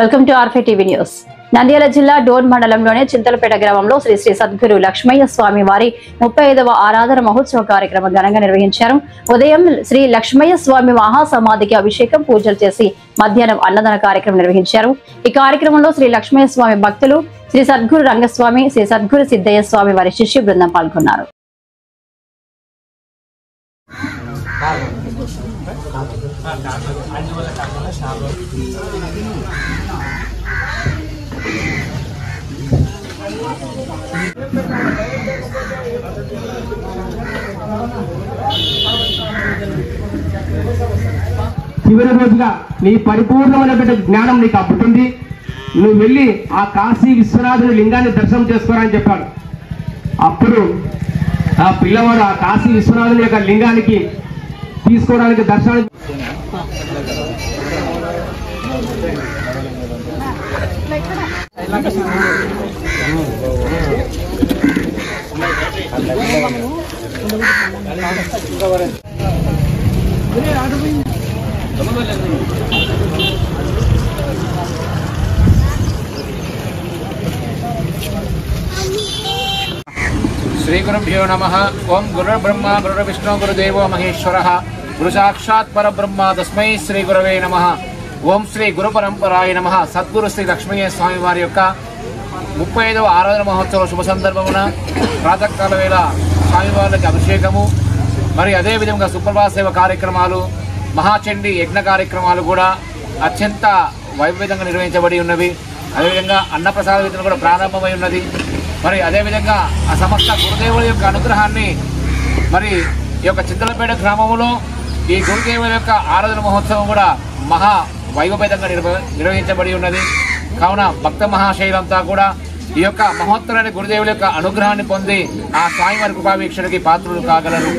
Welcome to ఆర్ఫే TV news. Nandyal జిల్లా డోన్ మండలంలోని చింతలపేట గ్రామంలో శ్రీ శ్రీ సద్గురు లక్ష్మయ్య స్వామి వారి 35వ ఆరాధన మహోత్సవ కార్యక్రమం ఘనంగా నిర్వహించారు. ఉదయం శ్రీ లక్ష్మయ్య స్వామి మహాసమాధికి అభిషేకం పూజలు చేసి మధ్యాహ్నం అన్నదాన కార్యక్రమం నిర్వహించారు. ఈ కార్యక్రమంలో శ్రీ లక్ష్మయ్య స్వామి భక్తులు, శ్రీ సద్గురు రంగస్వామి, శ్రీ సద్గురు సిద్ధయ్య స్వామి వారి శిష్య బృందం పాల్గొన్నారు. చివరి రోజుగా నీ పరిపూర్ణమైన జ్ఞానం నీకు అబ్బుతుంది. నువ్వు వెళ్ళి ఆ కాశీ విశ్వనాథుని లింగాన్ని దర్శనం చేసుకోరని చెప్పాడు. అప్పుడు ఆ పిల్లవాడు ఆ కాశీ విశ్వనాథుని యొక్క లింగానికి తీసుకోవడానికి దర్శనం श्री गुरुभ्यो नमः। ओं गुरुर्ब्रह्मा गुरुर्विष्णु गुरुदेवो महेश्वरः गुरु साक्षात् परब्रह्म तस्मै श्री गुरवे नमः। ओं श्री गुरु परंपराय नमः। सद्गुरु श्री लक्ष्मయ్య స్వామి వారి యొక్క 35వ ఆరాధన మహోత్సవ శుభ సందర్భమున ప్రాతకాల వేళ స్వామివారికి అభిషేకము, మరి అదే విధంగా సుప్రభాత సేవ కార్యక్రమాలు, మహాచండీ యజ్ఞ కార్యక్రమాలు కూడా అత్యంత వైవిధ్యంగా నిర్వహించబడి ఉన్నవి. అదేవిధంగా అన్నప్రసాద విధులు కూడా ప్రారంభమై ఉన్నది. మరి అదేవిధంగా ఆ సమస్త గురుదేవుల యొక్క అనుగ్రహాన్ని మరి ఈ యొక్క చింతలపేట గ్రామంలో ఈ గురుదేవుల యొక్క ఆరాధన మహోత్సవం కూడా మహా వైభవేతంగా నిర్వహించబడి ఉన్నది. కావున భక్త మహాశైలంతా కూడా ఈ యొక్క మహోత్తరాన్ని గురుదేవుల యొక్క అనుగ్రహాన్ని పొంది ఆ స్వామివారి కృపావీక్షణకి పాత్రులు కాగలరు.